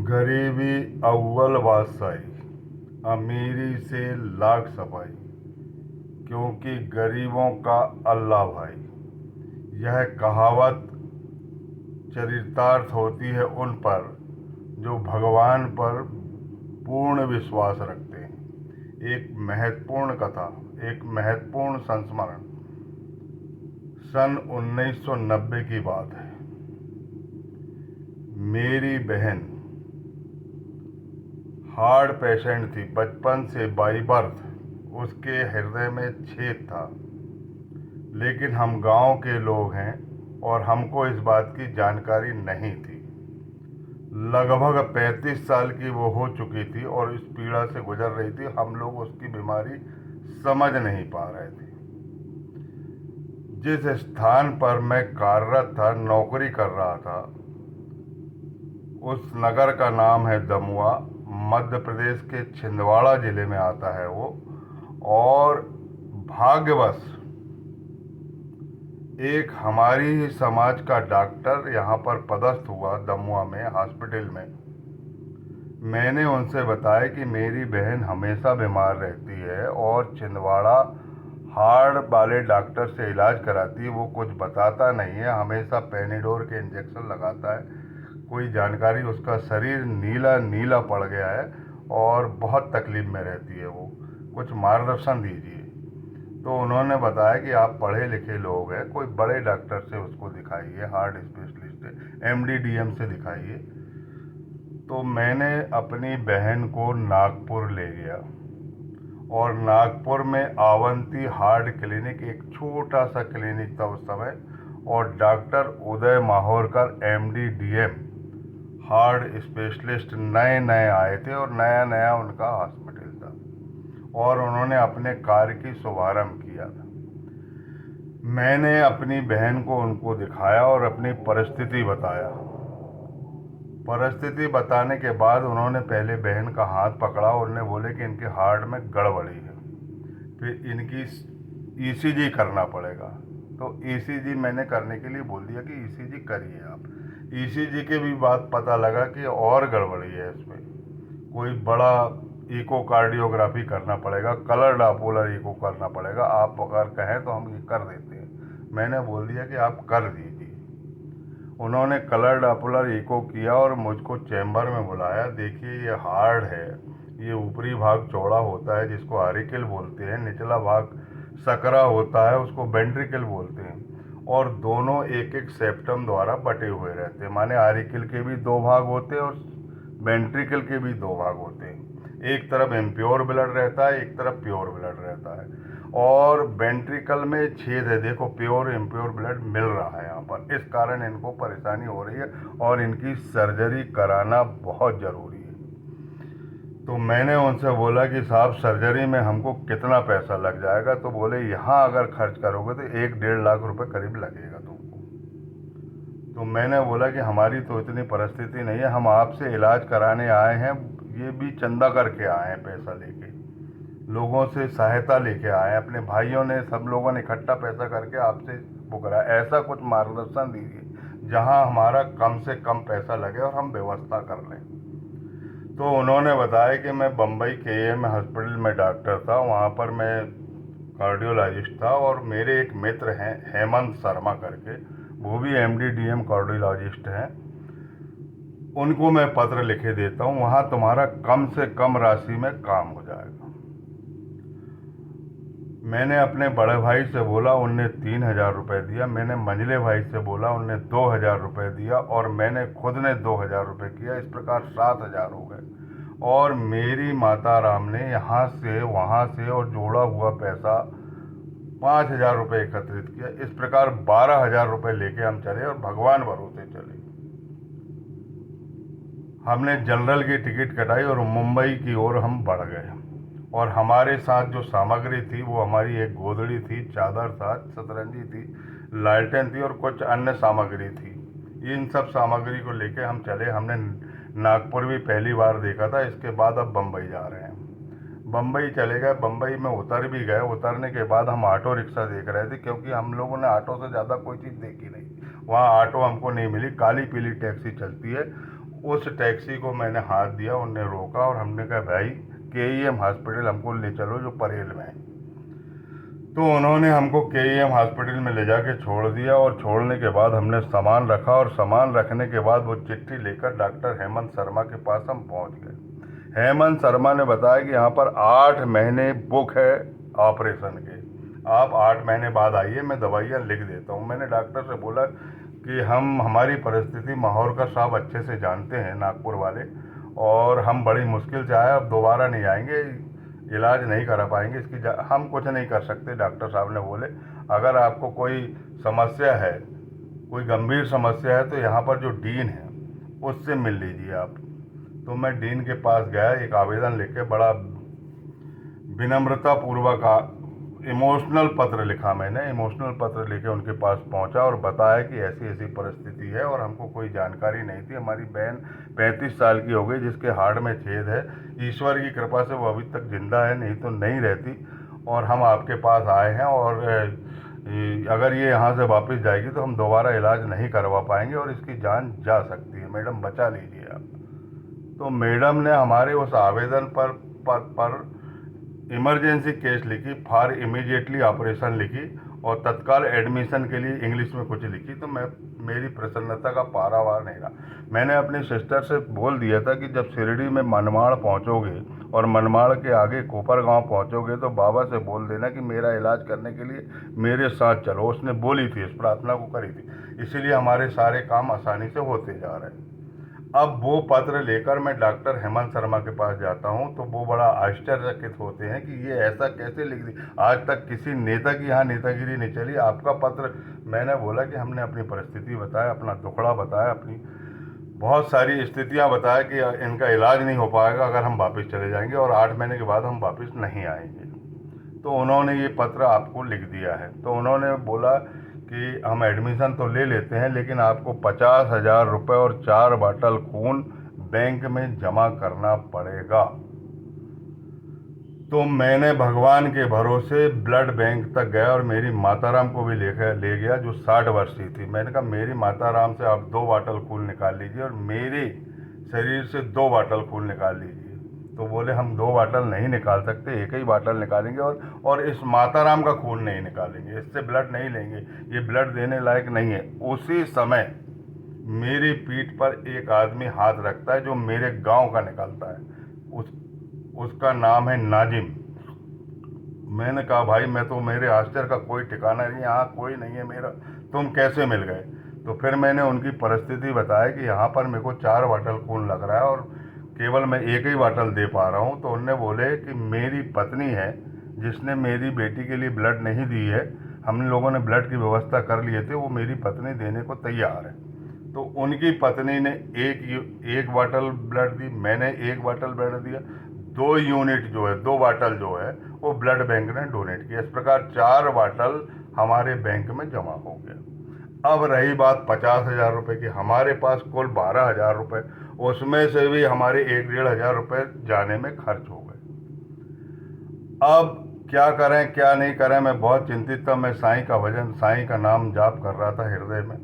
गरीबी अव्वल बादशाही, अमीरी से लाख सफाई, क्योंकि गरीबों का अल्लाह भाई। यह कहावत चरितार्थ होती है उन पर जो भगवान पर पूर्ण विश्वास रखते हैं। एक महत्वपूर्ण कथा, एक महत्वपूर्ण संस्मरण। सन 1990 की बात है। मेरी बहन हार्ट पेशेंट थी। बचपन से बाई बर्थ उसके हृदय में छेद था। लेकिन हम गांव के लोग हैं और हमको इस बात की जानकारी नहीं थी। लगभग 35 साल की वो हो चुकी थी और इस पीड़ा से गुजर रही थी। हम लोग उसकी बीमारी समझ नहीं पा रहे थे। जिस स्थान पर मैं कार्यरत था, नौकरी कर रहा था, उस नगर का नाम है दमुआ। मध्य प्रदेश के छिंदवाड़ा जिले में आता है वो। और भाग्यवश एक हमारी ही समाज का डॉक्टर यहाँ पर पदस्थ हुआ दमुआ में हॉस्पिटल में। मैंने उनसे बताया कि मेरी बहन हमेशा बीमार रहती है और छिंदवाड़ा हार्ट वाले डॉक्टर से इलाज कराती है। वो कुछ बताता नहीं है, हमेशा पेनिडोर के इंजेक्शन लगाता है। कोई जानकारी, उसका शरीर नीला नीला पड़ गया है और बहुत तकलीफ में रहती है वो। कुछ मार्गदर्शन दीजिए। तो उन्होंने बताया कि आप पढ़े लिखे लोग हैं, कोई बड़े डॉक्टर से उसको दिखाइए, हार्ट स्पेशलिस्ट MD DM से दिखाइए। तो मैंने अपनी बहन को नागपुर ले गया और नागपुर में अवंती हार्ट क्लिनिक, एक छोटा सा क्लिनिक था उस समय, और डॉक्टर उदय Mahurkar MD DM heart specialist नए नए आए थे और नया नया उनका हॉस्पिटल था और उन्होंने अपने कार्य की शुभारंभ किया था। मैंने अपनी बहन को उनको दिखाया और अपनी परिस्थिति बताया। परिस्थिति बताने के बाद उन्होंने पहले बहन का हाथ पकड़ा और उन्हें बोले कि इनके हार्ट में गड़बड़ी है, फिर इनकी ECG करना पड़ेगा। तो ECG मैंने करने के लिए बोल दिया कि ECG करिए आप। ECG के भी बाद पता लगा कि और गड़बड़ी है इसमें, कोई बड़ा इकोकार्डियोग्राफी करना पड़ेगा, कलर डापोलर इको करना पड़ेगा। आप अगर कहें तो हम ये कर देते हैं। मैंने बोल दिया कि आप कर दीजिए। उन्होंने कलर डापोलर इको किया और मुझको चैम्बर में बुलाया। देखिए, ये हार्ट है, ये ऊपरी भाग चौड़ा होता है जिसको आरिकल बोलते हैं, निचला भाग सकरा होता है उसको वेंट्रिकल बोलते हैं, और दोनों एक एक सेप्टम द्वारा बटे हुए रहते हैं। माने आरिकल के भी दो भाग होते हैं और वेंट्रिकल के भी दो भाग होते हैं। एक तरफ इम्प्योर ब्लड रहता है, एक तरफ प्योर ब्लड रहता है, और वेंट्रिकल में छेद है। देखो, प्योर इम्प्योर ब्लड मिल रहा है यहाँ पर। इस कारण इनको परेशानी हो रही है और इनकी सर्जरी कराना बहुत ज़रूरी है। तो मैंने उनसे बोला कि साहब, सर्जरी में हमको कितना पैसा लग जाएगा? तो बोले यहाँ अगर खर्च करोगे तो 1-1.5 लाख रुपए करीब लगेगा तुमको। तो मैंने बोला कि हमारी तो इतनी परिस्थिति नहीं है, हम आपसे इलाज कराने आए हैं, ये भी चंदा करके आए हैं, पैसा लेके, लोगों से सहायता लेके आए हैं। अपने भाइयों ने, सब लोगों ने इकट्ठा पैसा करके आपसे वो कराया। ऐसा कुछ मार्गदर्शन दीजिए जहां हमारा कम से कम पैसा लगे और हम व्यवस्था कर लें। तो उन्होंने बताया कि मैं बम्बई KM हॉस्पिटल में डॉक्टर था, वहाँ पर मैं कार्डियोलॉजिस्ट था, और मेरे एक मित्र हैं हेमंत शर्मा करके, वो भी MD DM कार्डियोलॉजिस्ट हैं। उनको मैं पत्र लिखे देता हूँ, वहाँ तुम्हारा कम से कम राशि में काम हो जाएगा। मैंने अपने बड़े भाई से बोला, उनने 3,000 रुपये दिया। मैंने मंझले भाई से बोला, उनने 2,000 रुपये दिया, और मैंने खुद ने 2,000 रुपये किया। इस प्रकार 7,000 हो गए। और मेरी माता राम ने यहाँ से वहाँ से और जोड़ा हुआ पैसा 5,000 रुपये एकत्रित किया। इस प्रकार 12,000 रुपये लेके हम चले और भगवान भरोसे चले। हमने जनरल की टिकट कटाई और मुंबई की ओर हम बढ़ गए। और हमारे साथ जो सामग्री थी वो हमारी एक गोदड़ी थी, चादर था, सतरंजी थी, लालटेन थी और कुछ अन्य सामग्री थी। इन सब सामग्री को लेके हम चले। हमने नागपुर भी पहली बार देखा था, इसके बाद अब बम्बई जा रहे हैं। बम्बई चले गए, बम्बई में उतर भी गए। उतरने के बाद हम ऑटो रिक्शा देख रहे थे, क्योंकि हम लोगों ने ऑटो से ज़्यादा कोई चीज़ देखी नहीं। वहाँ ऑटो हमको नहीं मिली, काली पीली टैक्सी चलती है। उस टैक्सी को मैंने हाथ दिया, उनने रोका और हमने कहा भाई KEM हॉस्पिटल हमको ले चलो जो परेल में है। तो उन्होंने हमको KEM हॉस्पिटल में ले जाके छोड़ दिया और छोड़ने के बाद हमने सामान रखा और सामान रखने के बाद वो चिट्ठी लेकर डॉक्टर हेमंत शर्मा के पास हम पहुंच गए। हेमंत शर्मा ने बताया कि यहाँ पर 8 महीने बुक है ऑपरेशन के, आप 8 महीने बाद आइए, मैं दवाइयाँ लिख देता हूँ। मैंने डॉक्टर से बोला कि हमारी परिस्थिति माहौरकर साहब अच्छे से जानते हैं, नागपुर वाले, और हम बड़ी मुश्किल से आए, अब दोबारा नहीं आएंगे, इलाज नहीं करा पाएंगे, हम कुछ नहीं कर सकते। डॉक्टर साहब ने बोले अगर आपको कोई समस्या है, कोई गंभीर समस्या है, तो यहाँ पर जो डीन है उससे मिल लीजिए आप। तो मैं डीन के पास गया, एक आवेदन लिख के बड़ा विनम्रता पूर्वक इमोशनल पत्र लिखा मैंने, इमोशनल पत्र लेके उनके पास पहुंचा और बताया कि ऐसी ऐसी परिस्थिति है और हमको कोई जानकारी नहीं थी। हमारी बहन 35 साल की हो गई जिसके हार्ट में छेद है, ईश्वर की कृपा से वो अभी तक जिंदा है, नहीं तो नहीं रहती, और हम आपके पास आए हैं और अगर ये यहाँ से वापस जाएगी तो हम दोबारा इलाज नहीं करवा पाएंगे और इसकी जान जा सकती है, मैडम बचा लीजिए आप। तो मैडम ने हमारे उस आवेदन पर इमरजेंसी केस लिखी, फॉर इमीडिएटली ऑपरेशन लिखी और तत्काल एडमिशन के लिए इंग्लिश में कुछ लिखी। तो मेरी प्रसन्नता का पारावार नहीं रहा। मैंने अपनी सिस्टर से बोल दिया था कि जब शिरडी में मनमाड़ पहुंचोगे और मनमाड़ के आगे कोपरगांव पहुंचोगे तो बाबा से बोल देना कि मेरा इलाज करने के लिए मेरे साथ चलो। उसने बोली थी, इस प्रार्थना को करी थी, इसीलिए हमारे सारे काम आसानी से होते जा रहे हैं। अब वो पत्र लेकर मैं डॉक्टर हेमंत शर्मा के पास जाता हूँ तो वो बड़ा आश्चर्यचकित होते हैं कि ये ऐसा कैसे लिख दी, आज तक किसी नेता की यहाँ नेतागिरी नहीं चली, आपका पत्र। मैंने बोला कि हमने अपनी परिस्थिति बताया, अपना दुखड़ा बताया, अपनी बहुत सारी स्थितियाँ बताया कि इनका इलाज नहीं हो पाएगा अगर हम वापस चले जाएंगे और 8 महीने के बाद हम वापस नहीं आएंगे। तो उन्होंने ये पत्र आपको लिख दिया है। तो उन्होंने बोला कि हम एडमिशन तो ले लेते हैं लेकिन आपको 50,000 रुपये और 4 बाटल खून बैंक में जमा करना पड़ेगा। तो मैंने भगवान के भरोसे ब्लड बैंक तक गया और मेरी माताराम को भी ले गया जो 60 वर्षीय थी। मैंने कहा मेरी माताराम से आप 2 बाटल खून निकाल लीजिए और मेरे शरीर से 2 बाटल खून निकाल लीजिए। तो बोले हम 2 बाटल नहीं निकाल सकते, एक ही बाटल निकालेंगे और इस माताराम का खून नहीं निकालेंगे, इससे ब्लड नहीं लेंगे, ये ब्लड देने लायक नहीं है। उसी समय मेरी पीठ पर एक आदमी हाथ रखता है जो मेरे गांव का निकलता है, उसका नाम है नाजिम। मैंने कहा भाई मैं तो, मेरे आश्चर्य का कोई ठिकाना नहीं, यहाँ कोई नहीं है मेरा, तुम कैसे मिल गए? तो फिर मैंने उनकी परिस्थिति बताया कि यहाँ पर मेरे को 4 बाटल खून लग रहा है और केवल मैं एक ही बाटल दे पा रहा हूँ। तो उनने बोले कि मेरी पत्नी है जिसने मेरी बेटी के लिए ब्लड नहीं दी है, हम लोगों ने ब्लड की व्यवस्था कर लिए थे, वो मेरी पत्नी देने को तैयार है। तो उनकी पत्नी ने एक बाटल ब्लड दी, मैंने 1 बाटल ब्लड दिया, 2 यूनिट जो है, 2 बाटल जो है वो ब्लड बैंक ने डोनेट किया। इस प्रकार 4 बाटल हमारे बैंक में जमा हो गया। अब रही बात 50,000 रुपये की, हमारे पास कुल 12,000 रुपये, उसमें से भी हमारे 1-1.5 रुपये जाने में खर्च हो गए। अब क्या करें क्या नहीं करें, मैं बहुत चिंतित था। मैं साईं का भजन, साईं का नाम जाप कर रहा था हृदय में।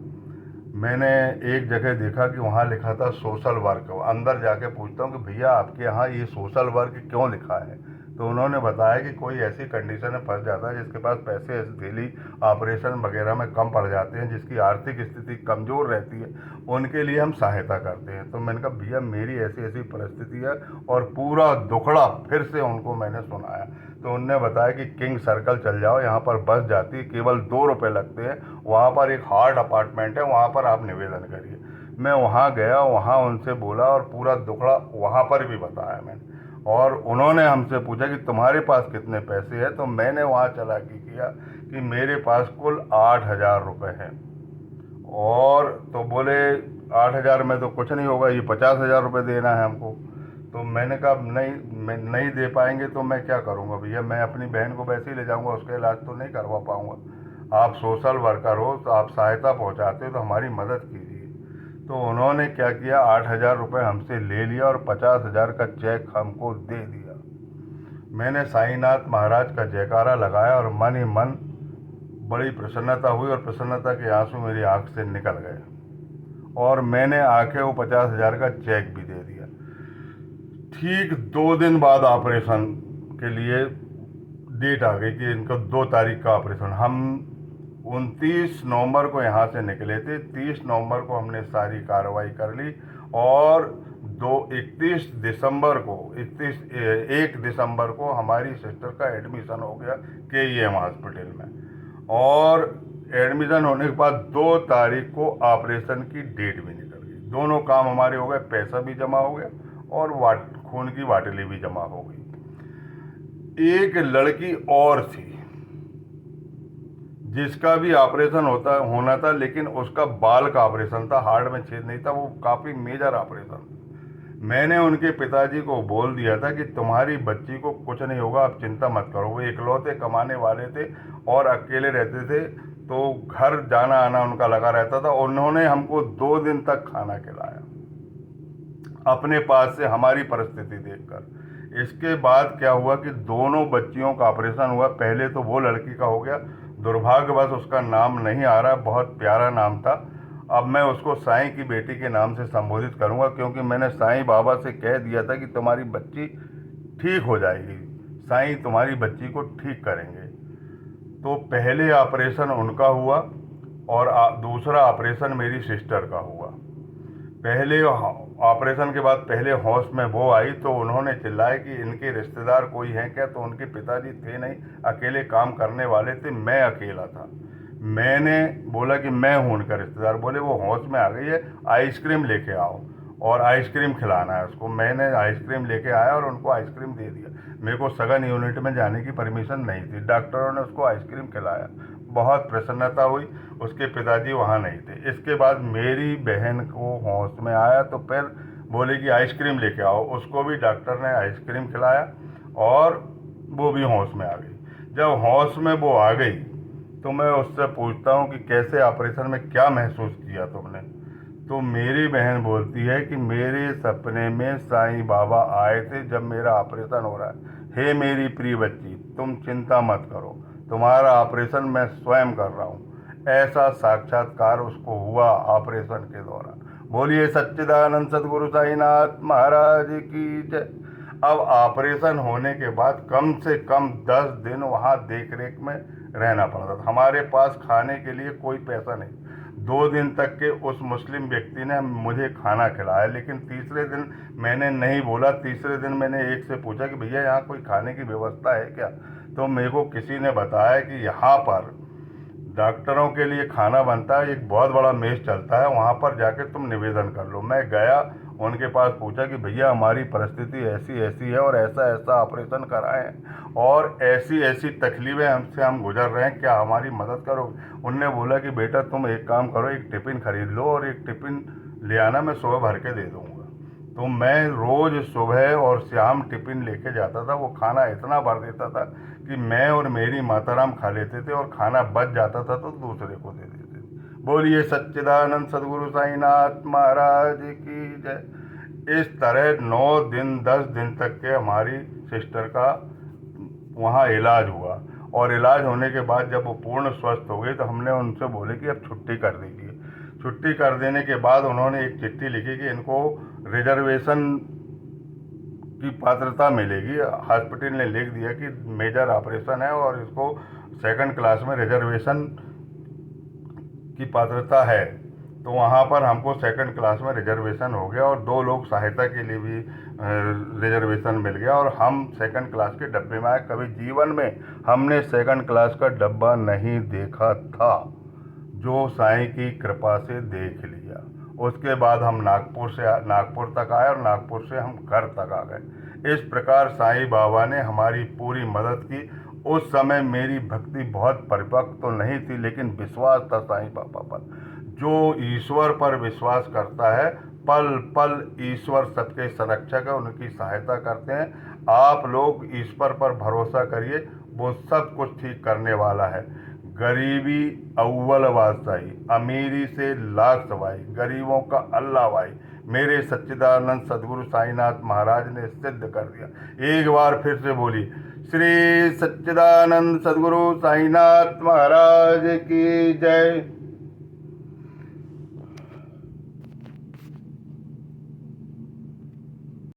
मैंने एक जगह देखा कि वहाँ लिखा था सोशल वर्क। अंदर जाके पूछता हूँ कि भैया आपके यहाँ ये सोशल वर्क क्यों लिखा है? तो उन्होंने बताया कि कोई ऐसी कंडीशन में फंस जाता है जिसके पास पैसे डेली ऑपरेशन वगैरह में कम पड़ जाते हैं, जिसकी आर्थिक स्थिति कमज़ोर रहती है, उनके लिए हम सहायता करते हैं। तो मैंने कहा भैया मेरी ऐसी ऐसी परिस्थिति है, और पूरा दुखड़ा फिर से उनको मैंने सुनाया। तो उनने बताया कि किंग सर्कल चल जाओ, यहाँ पर बस जाती है, केवल 2 रुपये लगते हैं, वहाँ पर एक हार्ड अपार्टमेंट है, वहाँ पर आप निवेदन करिए। मैं वहाँ गया, वहाँ उनसे बोला और पूरा दुखड़ा वहाँ पर भी बताया मैंने। और उन्होंने हमसे पूछा कि तुम्हारे पास कितने पैसे हैं? तो मैंने वहाँ चालाकी किया कि मेरे पास कुल 8,000 रुपये हैं। और तो बोले 8,000 में तो कुछ नहीं होगा, ये 50,000 रुपये देना है हमको। तो मैंने कहा नहीं, मैं नहीं दे पाएंगे तो मैं क्या करूँगा भैया, मैं अपनी बहन को वैसे ही ले जाऊँगा, उसका इलाज तो नहीं करवा पाऊँगा। आप सोशल वर्कर हो तो आप सहायता पहुँचाते हो तो हमारी मदद कीजिए। तो उन्होंने क्या किया, 8,000 रुपये हमसे ले लिया और 50,000 का चेक हमको दे दिया। मैंने साईनाथ महाराज का जयकारा लगाया और मन ही मन बड़ी प्रसन्नता हुई और प्रसन्नता के आंसू मेरी आंख से निकल गए। और मैंने आके वो 50,000 का चेक भी दे दिया। ठीक 2 दिन बाद ऑपरेशन के लिए डेट आ गई कि इनका 2 तारीख का ऑपरेशन। हम 29 नवंबर को यहाँ से निकले थे, 30 नवंबर को हमने सारी कार्रवाई कर ली और 1 दिसंबर को हमारी सिस्टर का एडमिशन हो गया KEM हॉस्पिटल में। और एडमिशन होने के बाद 2 तारीख को ऑपरेशन की डेट भी निकल गई। दोनों काम हमारे हो गए, पैसा भी जमा हो गया और खून की बाटली भी जमा हो गई। एक लड़की और थी जिसका भी ऑपरेशन होना था, लेकिन उसका बाल का ऑपरेशन था, हार्ट में छेद नहीं था, वो काफ़ी मेजर ऑपरेशन। मैंने उनके पिताजी को बोल दिया था कि तुम्हारी बच्ची को कुछ नहीं होगा, आप चिंता मत करो। वो इकलौते कमाने वाले थे और अकेले रहते थे, तो घर जाना आना उनका लगा रहता था। उन्होंने हमको 2 दिन तक खाना खिलाया अपने पास से, हमारी परिस्थिति देखकर। इसके बाद क्या हुआ कि दोनों बच्चियों का ऑपरेशन हुआ। पहले तो वो लड़की का हो गया, दुर्भाग्यवश उसका नाम नहीं आ रहा, बहुत प्यारा नाम था। अब मैं उसको साईं की बेटी के नाम से संबोधित करूंगा, क्योंकि मैंने साईं बाबा से कह दिया था कि तुम्हारी बच्ची ठीक हो जाएगी, साईं तुम्हारी बच्ची को ठीक करेंगे। तो पहले ऑपरेशन उनका हुआ और दूसरा ऑपरेशन मेरी सिस्टर का हुआ। पहले ऑपरेशन के बाद पहले होश में वो आई तो उन्होंने चिल्लाया कि इनके रिश्तेदार कोई हैं क्या, तो उनके पिताजी थे नहीं, अकेले काम करने वाले थे, मैं अकेला था। मैंने बोला कि मैं हूँ उनका रिश्तेदार। बोले वो होश में आ गई है, आइसक्रीम लेके आओ और आइसक्रीम खिलाना है उसको। मैंने आइसक्रीम लेके आया और उनको आइसक्रीम दे दिया। मेरे को सघन यूनिट में जाने की परमिशन नहीं थी। डॉक्टरों ने उसको आइसक्रीम खिलाया, बहुत प्रसन्नता हुई। उसके पिताजी वहाँ नहीं थे। इसके बाद मेरी बहन को होश में आया तो फिर बोले कि आइसक्रीम लेके आओ, उसको भी डॉक्टर ने आइसक्रीम खिलाया और वो भी होश में आ गई। जब होश में वो आ गई तो मैं उससे पूछता हूँ कि कैसे ऑपरेशन में क्या महसूस किया तुमने। तो मेरी बहन बोलती है कि मेरे सपने में साईं बाबा आए थे जब मेरा ऑपरेशन हो रहा है। हे मेरी प्रिय बच्ची, तुम चिंता मत करो, तुम्हारा ऑपरेशन मैं स्वयं कर रहा हूँ। ऐसा साक्षात्कार उसको हुआ ऑपरेशन के दौरान। बोलिए सच्चिदानंद सदगुरु साईनाथ महाराज की जय। अब ऑपरेशन होने के बाद कम से कम 10 दिन वहाँ देख रेख में रहना पड़ता था। हमारे पास खाने के लिए कोई पैसा नहीं। 2 दिन तक के उस मुस्लिम व्यक्ति ने मुझे खाना खिलाया, लेकिन तीसरे दिन मैंने नहीं बोला। तीसरे दिन मैंने एक से पूछा कि भैया यहाँ कोई खाने की व्यवस्था है क्या, तो मेरे को किसी ने बताया कि यहाँ पर डॉक्टरों के लिए खाना बनता है, एक बहुत बड़ा मेस चलता है, वहाँ पर जाके तुम निवेदन कर लो। मैं गया, उनके पास पूछा कि भैया हमारी परिस्थिति ऐसी ऐसी है और ऐसा ऐसा ऑपरेशन कराए हैं और ऐसी ऐसी तकलीफें हमसे हम गुजर रहे हैं, क्या हमारी मदद करो। उनने बोला कि बेटा तुम एक काम करो, एक टिफ़िन खरीद लो और एक टिफ़िन ले आना, मैं सुबह भर के दे दूँगा। तो मैं रोज़ सुबह और शाम टिफ़िन लेके जाता था। वो खाना इतना भर देता था कि मैं और मेरी माताराम खा लेते थे और खाना बच जाता था तो दूसरे को दे देते थे। बोलिए सच्चिदानंद सदगुरु साईनाथ महाराज की जय। इस तरह 9 दिन 10 दिन तक के हमारी सिस्टर का वहाँ इलाज हुआ और इलाज होने के बाद जब वो पूर्ण स्वस्थ हो गई तो हमने उनसे बोले कि अब छुट्टी कर दीजिए। छुट्टी कर देने के बाद उन्होंने एक चिट्ठी लिखी कि इनको रिजर्वेशन की पात्रता मिलेगी। हॉस्पिटल ने लिख दिया कि मेजर ऑपरेशन है और इसको 2nd क्लास में रिजर्वेशन की पात्रता है। तो वहाँ पर हमको 2nd क्लास में रिजर्वेशन हो गया और 2 लोग सहायता के लिए भी रिजर्वेशन मिल गया और हम 2nd क्लास के डब्बे में आए। कभी जीवन में हमने 2nd क्लास का डब्बा नहीं देखा था, जो साईं की कृपा से देख लिया। उसके बाद हम नागपुर तक आए और नागपुर से हम घर तक आ गए। इस प्रकार साईं बाबा ने हमारी पूरी मदद की। उस समय मेरी भक्ति बहुत परिपक्व तो नहीं थी, लेकिन विश्वास था साईं बाबा पर। जो ईश्वर पर विश्वास करता है, पल पल ईश्वर सबके संरक्षक है, उनकी सहायता करते हैं। आप लोग ईश्वर पर भरोसा करिए, वो सब कुछ ठीक करने वाला है। गरीबी अव्वल बादशाही, अमीरी से लाख सवाई, गरीबों का अल्लाह भाई, मेरे सच्चिदानंद सदगुरु साईनाथ महाराज ने सिद्ध कर दिया। एक बार फिर से बोली, श्री सच्चिदानंद सदगुरु साईनाथ महाराज की जय।